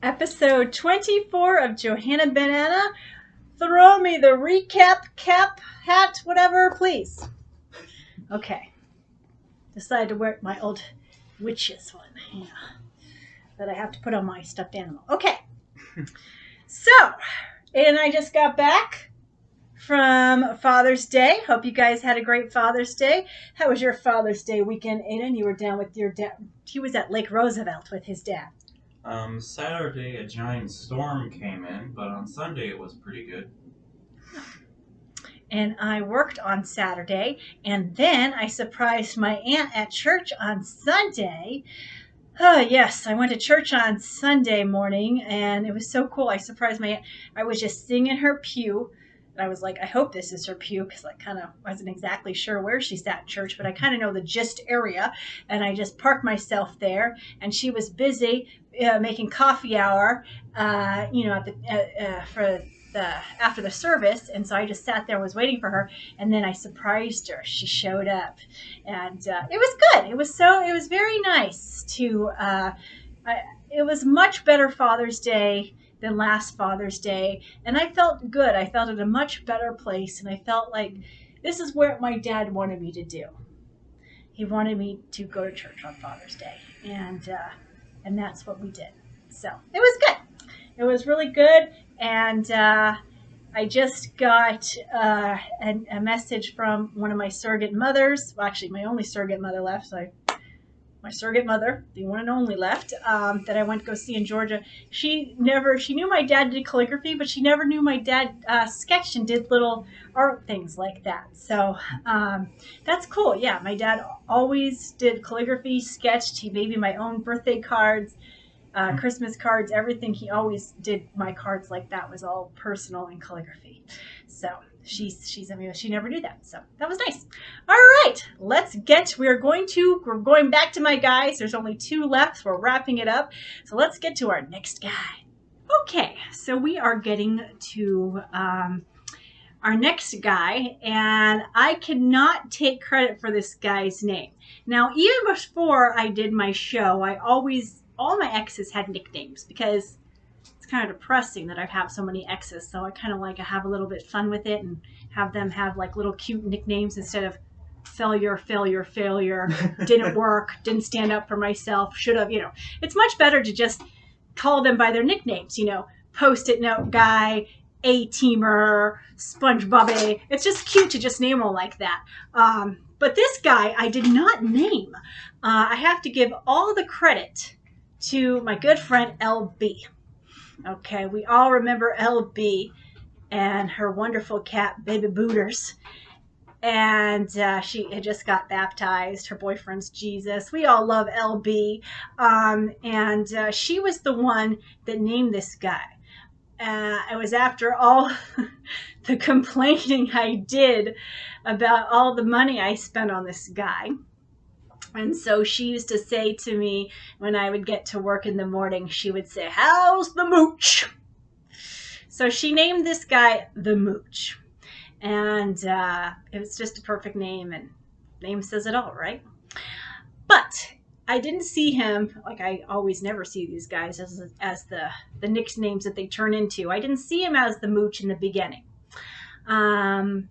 Episode 24 of Johanna Banana. Throw me the recap, cap, hat, whatever, please. Okay. Decided to wear my old witches one. Yeah. That I have to put on my stuffed animal. Okay. So, and I just got back from Father's Day. Hope you guys had a great Father's Day. How was your Father's Day weekend, Aiden? You were down with your dad. He was at Lake Roosevelt with his dad. Saturday a giant storm came in, but on Sunday it was pretty good. And I worked on Saturday, and then I surprised my aunt at church on Sunday. Oh, yes, I went to church on Sunday morning, and it was so cool. I surprised my aunt. I was just sitting in her pew, and I was like, I hope this is her pew, because I kind of wasn't exactly sure where she sat in church, but I kind of know the gist area, and I just parked myself there, and she was busy making coffee hour, for after the service, and so I just sat there, was waiting for her, and then I surprised her. She showed up, and it was good. It was very nice to. It was much better Father's Day than last Father's Day, and I felt good. I felt in a much better place, and I felt like this is what my dad wanted me to do. He wanted me to go to church on Father's Day, and that's what we did. So it was good. It was really good, and I just got a message from one of my surrogate mothers. Well, actually, my only surrogate mother left. My surrogate mother, the one and only left, that I went to go see in Georgia. She knew my dad did calligraphy, but she never knew my dad sketched and did little art things like that. So that's cool. Yeah, my dad always did calligraphy, sketched. He made me my own birthday cards. Christmas cards, everything. He always did my cards like that, was all personal and calligraphy. So she never knew that. So that was nice. All right, we're going back to my guys. There's only two left. We're wrapping it up. So let's get to our next guy. Okay, so we are getting to our next guy, and I cannot take credit for this guy's name. Now, even before I did my show, all my exes had nicknames, because it's kind of depressing that I have so many exes. So I kind of like to have a little bit fun with it and have them have like little cute nicknames instead of failure, failure, failure, didn't work, didn't stand up for myself, should have, It's much better to just call them by their nicknames, Post-it note guy, A-teamer, SpongeBob. It's just cute to just name them like that. But this guy I did not name. I have to give all the credit to my good friend LB. Okay, we all remember LB and her wonderful cat, Baby Booters. And she had just got baptized. Her boyfriend's Jesus. We all love LB. And she was the one that named this guy. It was after all the complaining I did about all the money I spent on this guy. And so she used to say to me when I would get to work in the morning, she would say, "How's the Mooch?" So she named this guy the Mooch. And it was just a perfect name, and name says it all, right? But I didn't see him, like I always never see these guys as the nicknames that they turn into. I didn't see him as the Mooch in the beginning. When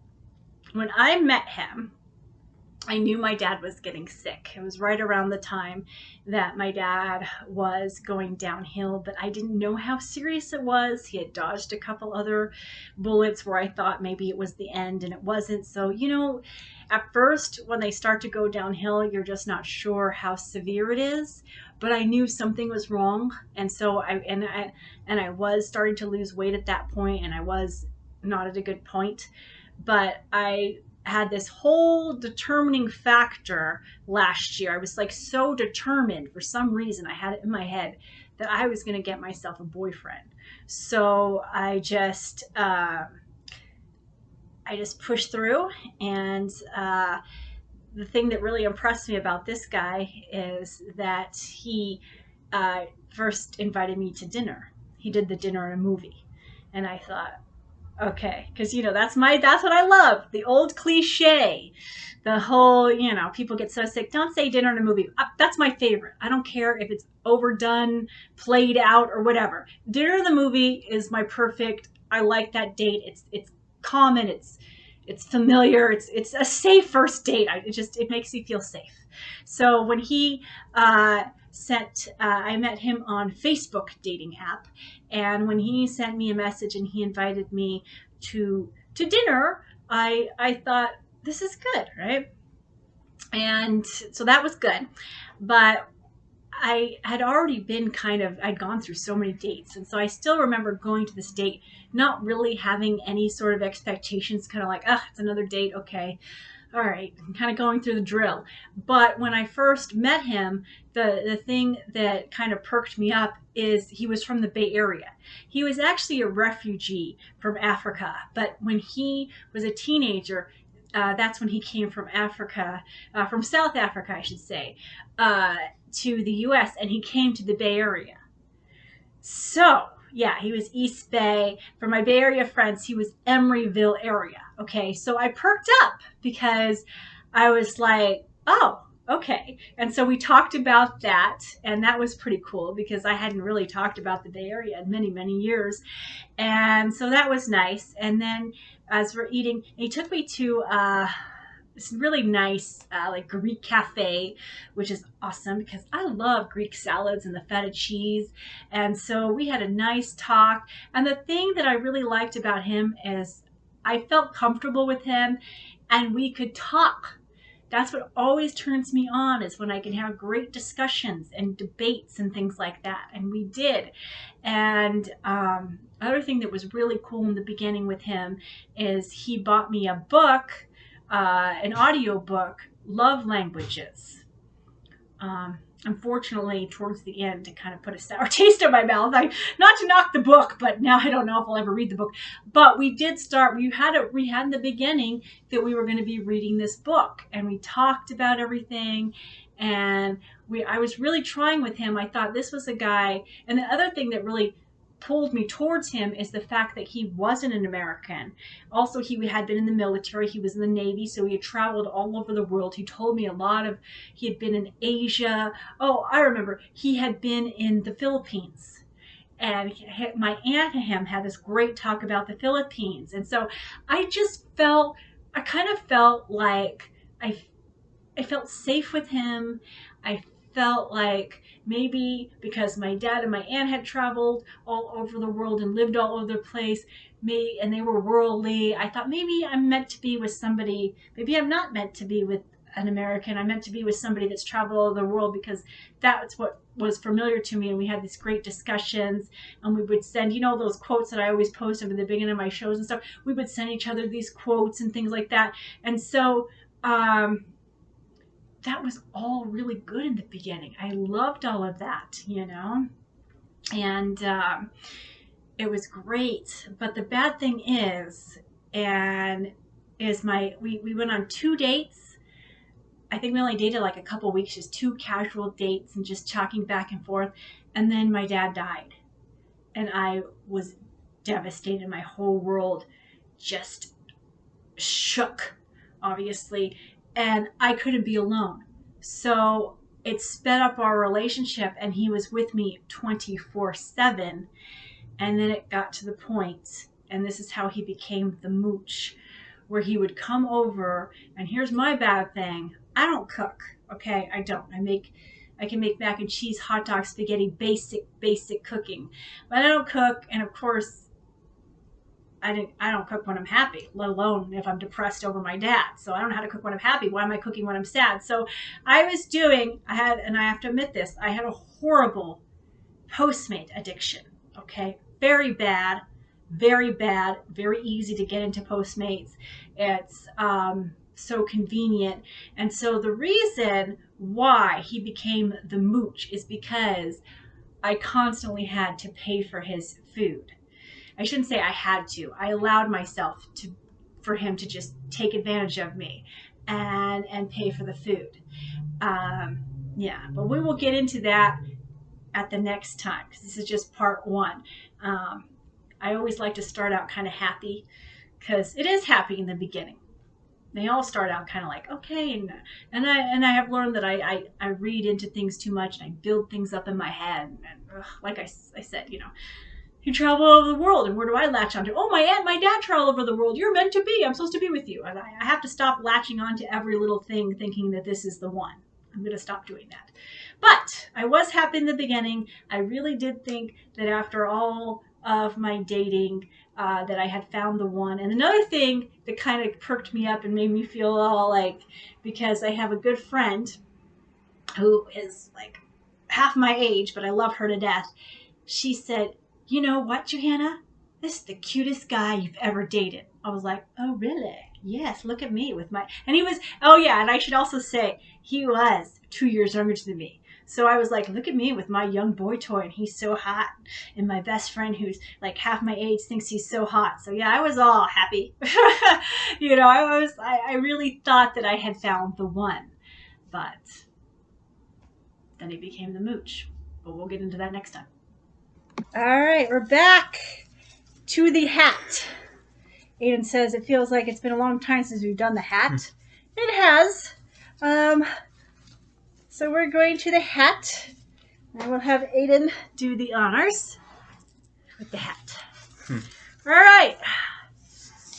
I met him, I knew my dad was getting sick. It was right around the time that my dad was going downhill, but I didn't know how serious it was. He had dodged a couple other bullets where I thought maybe it was the end, and it wasn't. So, at first when they start to go downhill, you're just not sure how severe it is. But I knew something was wrong, and so I was starting to lose weight at that point, and I was not at a good point. But I had this whole determining factor last year. I was like so determined for some reason. I had it in my head that I was going to get myself a boyfriend. So I just pushed through. And the thing that really impressed me about this guy is that he first invited me to dinner. He did the dinner and a movie. And I thought, okay, because that's what I love, the old cliche the whole, people get so sick. Don't say dinner and a movie. That's my favorite. I don't care if it's overdone, played out, or whatever. Dinner and the movie is my perfect. I like that date. It's common. It's familiar. It's a safe first date. It makes me feel safe. So when he I met him on Facebook dating app, and when he sent me a message and he invited me to dinner, I thought, this is good, right? And so that was good. But I had already been I'd gone through so many dates. And so I still remember going to this date, not really having any sort of expectations, kind of like, it's another date. Okay. All right. I'm kind of going through the drill. But when I first met him, the thing that kind of perked me up is he was from the Bay Area. He was actually a refugee from Africa. But when he was a teenager, that's when he came from Africa, from South Africa, I should say, to the U.S., and he came to the Bay Area. So, yeah, he was East Bay. For my Bay Area friends, he was Emeryville area. Okay, so I perked up because I was like, oh, okay. And so we talked about that, and that was pretty cool because I hadn't really talked about the Bay Area in many, many years. And so that was nice. And then as we're eating, he took me to this really nice like Greek cafe, which is awesome because I love Greek salads and the feta cheese. And so we had a nice talk. And the thing that I really liked about him is I felt comfortable with him and we could talk. That's what always turns me on, is when I can have great discussions and debates and things like that. And we did. And other thing that was really cool in the beginning with him is he bought me a book, an audio book, Love Languages. Unfortunately, towards the end, it kind of put a sour taste in my mouth. Not to knock the book, but now I don't know if I'll ever read the book. But we did start. We had in the beginning that we were going to be reading this book, and we talked about everything. And I was really trying with him. I thought this was a guy. And the other thing that really pulled me towards him is the fact that he wasn't an American. Also, he had been in the military. He was in the Navy, so he had traveled all over the world. He told me he had been in Asia. Oh, I remember. He had been in the Philippines. And my aunt and him had this great talk about the Philippines. And so I kind of felt like I felt safe with him. I felt like maybe because my dad and my aunt had traveled all over the world and lived all over the place, and they were worldly, I thought maybe I'm meant to be with somebody. Maybe I'm not meant to be with an American. I'm meant to be with somebody that's traveled all over the world, because that's what was familiar to me. And we had these great discussions, and we would send, those quotes that I always post at the beginning of my shows and stuff. We would send each other these quotes and things like that. And so, that was all really good in the beginning. I loved all of that, and it was great. But the bad thing is we went on 2 dates. I think we only dated like a couple weeks, just 2 casual dates and just talking back and forth. And then my dad died, and I was devastated. My whole world just shook, obviously. And I couldn't be alone. So it sped up our relationship, and he was with me 24/7. And then it got to the point, and this is how he became the Mooch, where he would come over, and here's my bad thing. I don't cook, okay? I don't. I can make mac and cheese, hot dogs, spaghetti, basic cooking. But I don't cook, and of course, I don't cook when I'm happy, let alone if I'm depressed over my dad. So I don't know how to cook when I'm happy. Why am I cooking when I'm sad? So I have to admit this, I had a horrible Postmate addiction. Okay. Very bad, very easy to get into Postmates. It's so convenient. And so the reason why he became the Mooch is because I constantly had to pay for his food. I shouldn't say I had to. I allowed myself for him to just take advantage of me and pay for the food. Yeah, but we will get into that at the next time, because this is just part 1. I always like to start out kind of happy, because it is happy in the beginning. They all start out kind of like, okay, and I have learned that I read into things too much and I build things up in my head. And like I said, you travel all over the world, and where do I latch onto? Oh, my aunt, my dad travel all over the world. You're meant to be. I'm supposed to be with you. And I have to stop latching onto every little thing, thinking that this is the one. I'm going to stop doing that. But I was happy in the beginning. I really did think that after all of my dating, that I had found the one. And another thing that kind of perked me up and made me feel all like, because I have a good friend who is like half my age, but I love her to death. She said, you know what, Johanna? This is the cutest guy you've ever dated. I was like, oh, really? Yes, look at me with my... And he was... Oh, yeah, and I should also say, he was 2 years younger than me. So I was like, look at me with my young boy toy, and he's so hot. And my best friend, who's like half my age, thinks he's so hot. So yeah, I was all happy. I really thought that I had found the one. But then he became the Mooch. But we'll get into that next time. All right, we're back to the hat. Aiden says it feels like it's been a long time since we've done the hat. It has. So we're going to the hat. I will have Aiden do the honors with the hat. All right.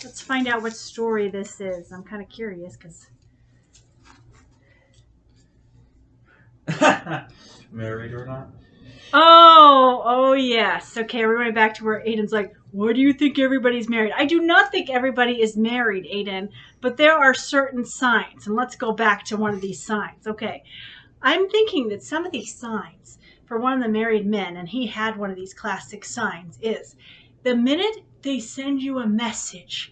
Let's find out what story this is. I'm kind of curious because... Married or not? Oh, yes. Okay, we're going back to where Aiden's like, what do you think everybody's married? I do not think everybody is married, Aiden, but there are certain signs. And let's go back to one of these signs. Okay, I'm thinking that some of these signs for one of the married men, and he had one of these classic signs, is the minute they send you a message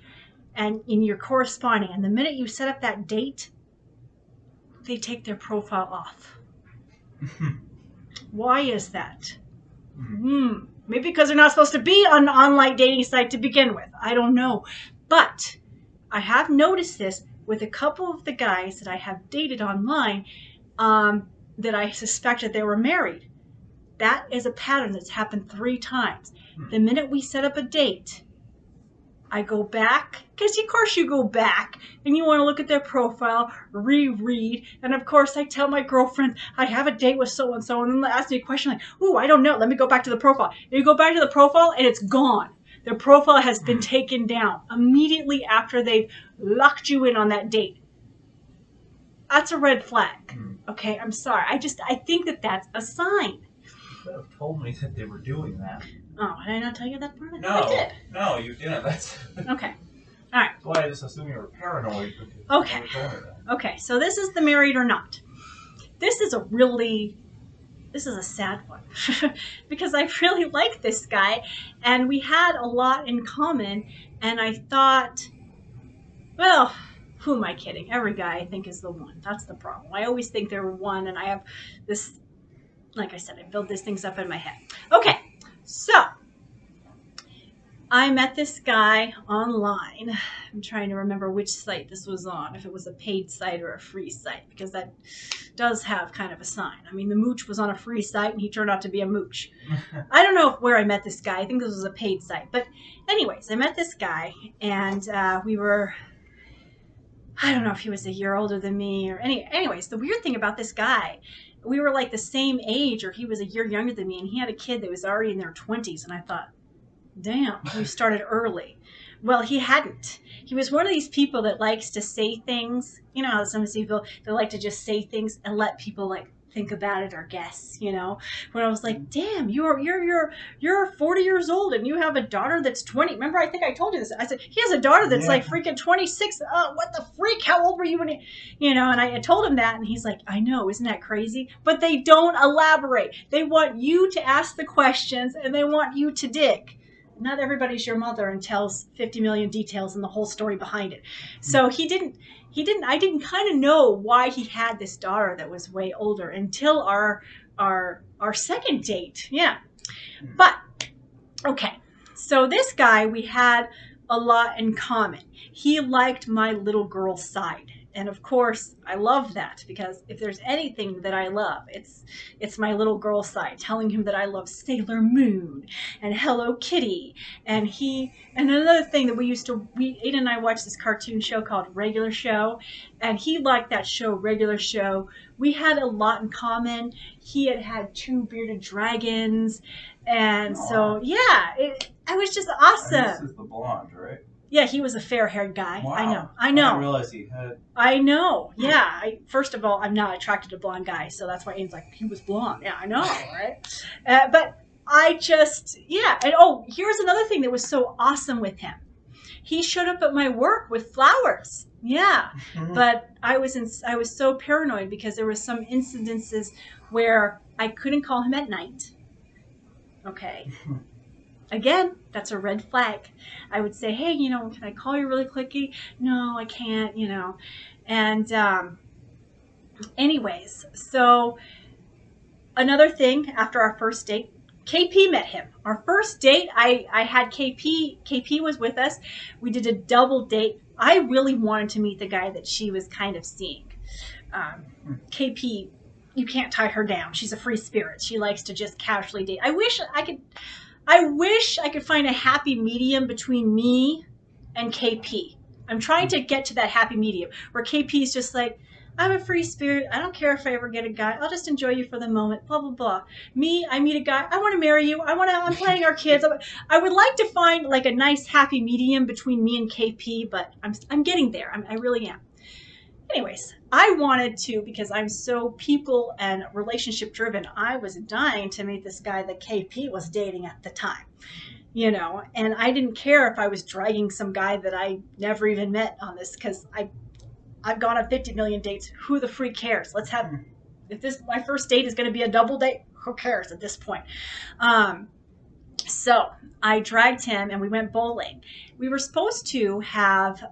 and in your corresponding, and the minute you set up that date, they take their profile off. Why is that? Maybe because they're not supposed to be on an online dating site to begin with. I don't know. But I have noticed this with a couple of the guys that I have dated online, that I suspected they were married. That is a pattern that's happened 3 times. The minute we set up a date, I go back, because of course you go back and you want to look at their profile, reread, and of course I tell my girlfriend I have a date with so-and-so, and then they ask me a question like, ooh, I don't know, let me go back to the profile. And you go back to the profile and it's gone. Their profile has been taken down immediately after they've locked you in on that date. That's a red flag. Okay, I'm sorry. I think that that's a sign. You could have told me that they were doing that. Oh, did I not tell you that part? No, I did. No, you didn't. That's okay. All right. That's why I just assumed you were paranoid. Okay. Okay, so this is the married or not. This is a sad one because I really like this guy and we had a lot in common, and I thought, well, who am I kidding? Every guy I think is the one. That's the problem. I always think they're one, and I have this, like I said, I build these things up in my head. Okay. So, I met this guy online. I'm trying to remember which site this was on, if it was a paid site or a free site, because that does have kind of a sign. I mean, the Mooch was on a free site, and he turned out to be a Mooch. I don't know where I met this guy. I think this was a paid site. But anyways, I met this guy, and we were... I don't know if he was a year older than me or anyways, the weird thing about this guy, we were like the same age, or he was a year younger than me, and he had a kid that was already in their 20s, and I thought, damn, we started early. Well, he hadn't. He was one of these people that likes to say things. You know how some people, they like to just say things and let people like think about it or guess, you know. When I was like, damn, you're 40 years old and you have a daughter that's 20. Remember, I think I told you this. I said, he has a daughter that's like freaking 26. Oh, what the freak? How old were you when you know, and I told him that, and he's like, I know, isn't that crazy? But they don't elaborate. They want you to ask the questions and they want you to dig. Not everybody's your mother and tells 50 million details and the whole story behind it. So I didn't kind of know why he had this daughter that was way older until our second date. Yeah. But okay. So this guy, we had a lot in common. He liked my little girl side. And of course, I love that because if there's anything that I love, it's my little girl side telling him that I love Sailor Moon and Hello Kitty. And another thing that Aiden and I watched this cartoon show called Regular Show, and he liked that show, Regular Show. We had a lot in common. He had two bearded dragons, and so yeah, it was just awesome. And this is the blonde, right? Yeah, he was a fair-haired guy. Wow. I know. I didn't realize he had. I know. Yeah. First of all, I'm not attracted to blonde guys, so that's why Aiden's like, he was blonde. Yeah, I know, right? But I just, yeah. And here's another thing that was so awesome with him. He showed up at my work with flowers. Yeah. But I was so paranoid because there were some incidences where I couldn't call him at night. Okay. Again, that's a red flag. I would say, hey, can I call you really quickly? No, I can't, And anyways, so another thing after our first date, KP met him. Our first date, I had KP. KP was with us. We did a double date. I really wanted to meet the guy that she was kind of seeing. KP, you can't tie her down. She's a free spirit. She likes to just casually date. I wish I could find a happy medium between me and KP. I'm trying to get to that happy medium where KP is just like, I'm a free spirit. I don't care if I ever get a guy. I'll just enjoy you for the moment, blah, blah, blah. Me, I meet a guy. I want to marry you. I'm planning our kids. I would like to find like a nice happy medium between me and KP, but I'm getting there. I really am. Anyways, I wanted to, because I'm so people and relationship driven, I was dying to meet this guy that KP was dating at the time, and I didn't care if I was dragging some guy that I never even met on this, because I've gone on 50 million dates. Who the freak cares? If my first date is going to be a double date, who cares at this point? So I dragged him and we went bowling. We were supposed to have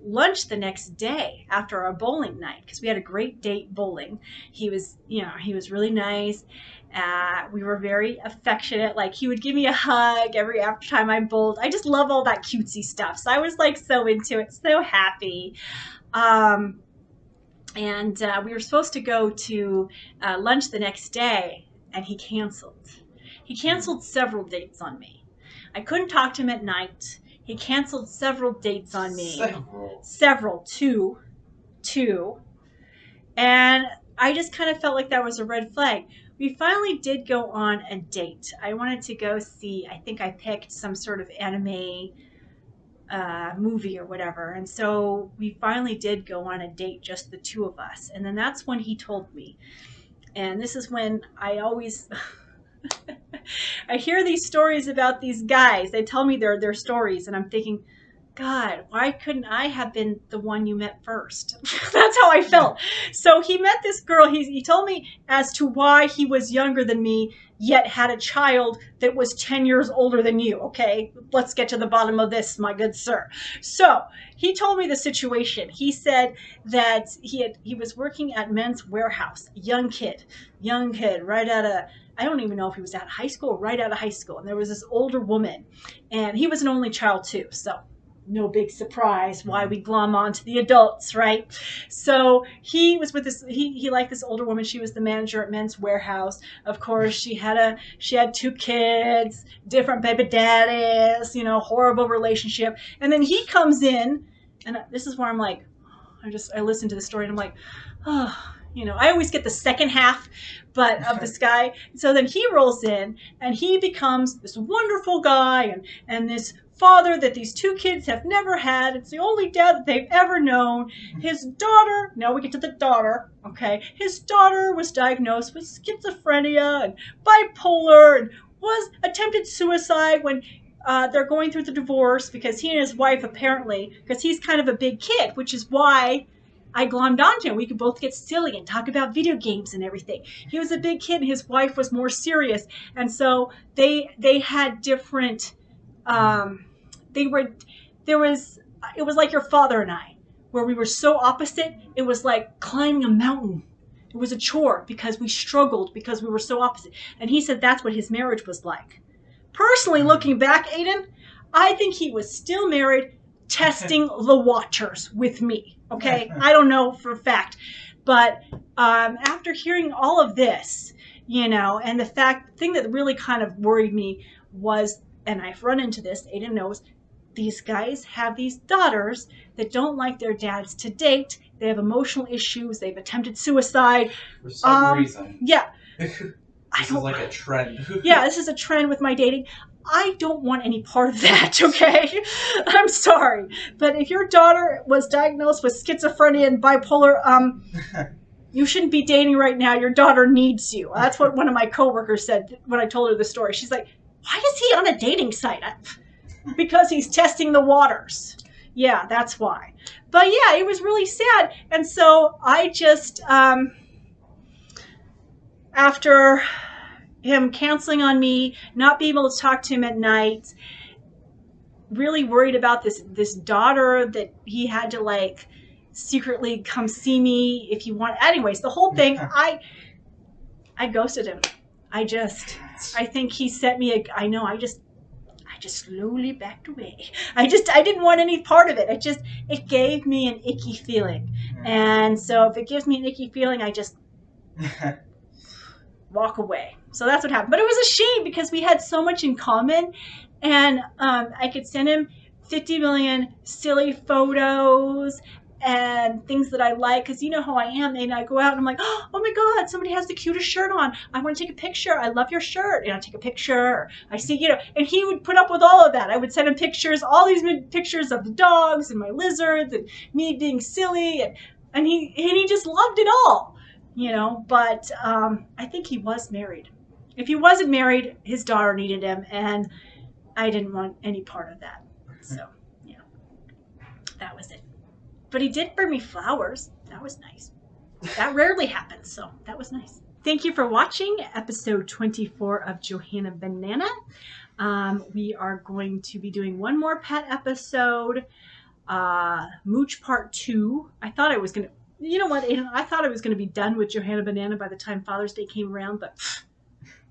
lunch the next day after our bowling night, because we had a great date bowling. He was really nice. We were very affectionate. Like, he would give me a hug after time I bowled. I just love all that cutesy stuff. So I was like so into it, so happy. And we were supposed to go to lunch the next day, and he canceled. He canceled several dates on me. I couldn't talk to him at night. He canceled several dates on me. Several. Two. And I just kind of felt like that was a red flag. We finally did go on a date. I wanted to go see, I think I picked some sort of anime movie or whatever. And so we finally did go on a date, just the two of us. And then that's when he told me. And this is when I always... I hear these stories about these guys. They tell me their stories, and I'm thinking, God, why couldn't I have been the one you met first? That's how I felt. So he met this girl. He told me as to why he was younger than me, yet had a child that was 10 years older than you. Okay, let's get to the bottom of this, my good sir. So he told me the situation. He said that he was working at Men's Warehouse. Young kid, right out of, I don't even know if he was out of high school or right out of high school. And there was this older woman, and he was an only child too. So no big surprise why we glom on to the adults, right? So he was with this, he liked this older woman. She was the manager at Men's Warehouse. Of course, she had two kids, different baby daddies, horrible relationship. And then he comes in, and this is where I'm like, I listened to the story and I'm like, oh, I always get the second half, of this guy. So then he rolls in and he becomes this wonderful guy and this father that these two kids have never had. It's the only dad that they've ever known. His daughter, now we get to the daughter, okay? His daughter was diagnosed with schizophrenia and bipolar and was attempted suicide when they're going through the divorce, because he and his wife apparently, because he's kind of a big kid, which is why I glommed onto him. We could both get silly and talk about video games and everything. He was a big kid and his wife was more serious. And so they had different, it was like your father and I, where we were so opposite. It was like climbing a mountain. It was a chore because we struggled because we were so opposite. And he said that's what his marriage was like. Personally, looking back, Aiden, I think he was still married testing the waters with me. Okay, I don't know for a fact, but after hearing all of this, and the thing that really kind of worried me was, and I've run into this, Aiden knows, these guys have these daughters that don't like their dads to date. They have emotional issues. They've attempted suicide. For some reason. Yeah. This is like a trend. Yeah, this is a trend with my dating. I don't want any part of that, okay? I'm sorry. But if your daughter was diagnosed with schizophrenia and bipolar, you shouldn't be dating right now. Your daughter needs you. That's what one of my coworkers said when I told her the story. She's like, why is he on a dating site? Because he's testing the waters. Yeah, that's why. But yeah, it was really sad. And so I just, after him canceling on me, not being able to talk to him at night, really worried about this daughter that he had to like secretly come see me if you want. Anyways, the whole thing, I ghosted him. I think he sent me I just slowly backed away. I didn't want any part of it. It gave me an icky feeling. And so if it gives me an icky feeling, I just walk away. So that's what happened. But it was a shame because we had so much in common, and I could send him 50 million silly photos and things that I like, because you know how I am, and I go out and I'm like, oh my God, somebody has the cutest shirt on. I want to take a picture. I love your shirt. And I take a picture. I see, and he would put up with all of that. I would send him pictures, all these pictures of the dogs and my lizards and me being silly, and he just loved it all, but I think he was married. If he wasn't married, his daughter needed him, and I didn't want any part of that. So, yeah, that was it. But he did bring me flowers. That was nice. That rarely happens, so that was nice. Thank you for watching episode 24 of Johanna Banana. We are going to be doing one more pet episode, Mooch Part 2. I thought I was going to, you know what, Aiden? I thought I was going to be done with Johanna Banana by the time Father's Day came around, but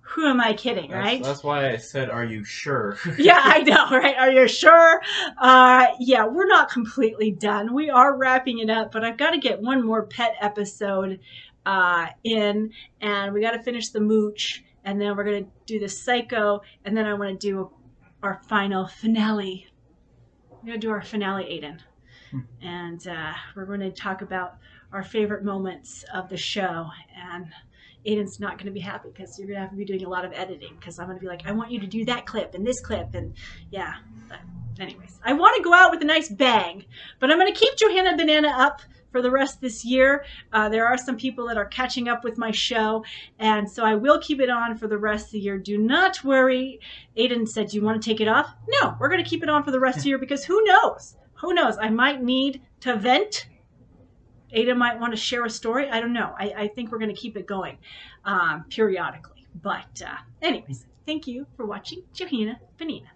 who am I kidding, right? That's why I said, are you sure? Yeah, I know, right? Are you sure? Yeah, we're not completely done. We are wrapping it up, but I've got to get one more pet episode in, and we got to finish the Mooch, and then we're going to do the Psycho, and then I want to do our final finale. We're going to do our finale, Aiden. And we're going to talk about our favorite moments of the show, and Aiden's not going to be happy because you're going to have to be doing a lot of editing, because I'm going to be like, I want you to do that clip and this clip, and yeah. But anyways, I want to go out with a nice bang, but I'm going to keep Johanna Banana up for the rest of this year. There are some people that are catching up with my show, and so I will keep it on for the rest of the year. Do not worry. Aiden said, do you want to take it off? No, we're going to keep it on for the rest of the year, because who knows? Who knows? I might need to vent. Ada might want to share a story. I don't know. I think we're going to keep it going periodically. But anyways, thank you for watching Johanna Banana.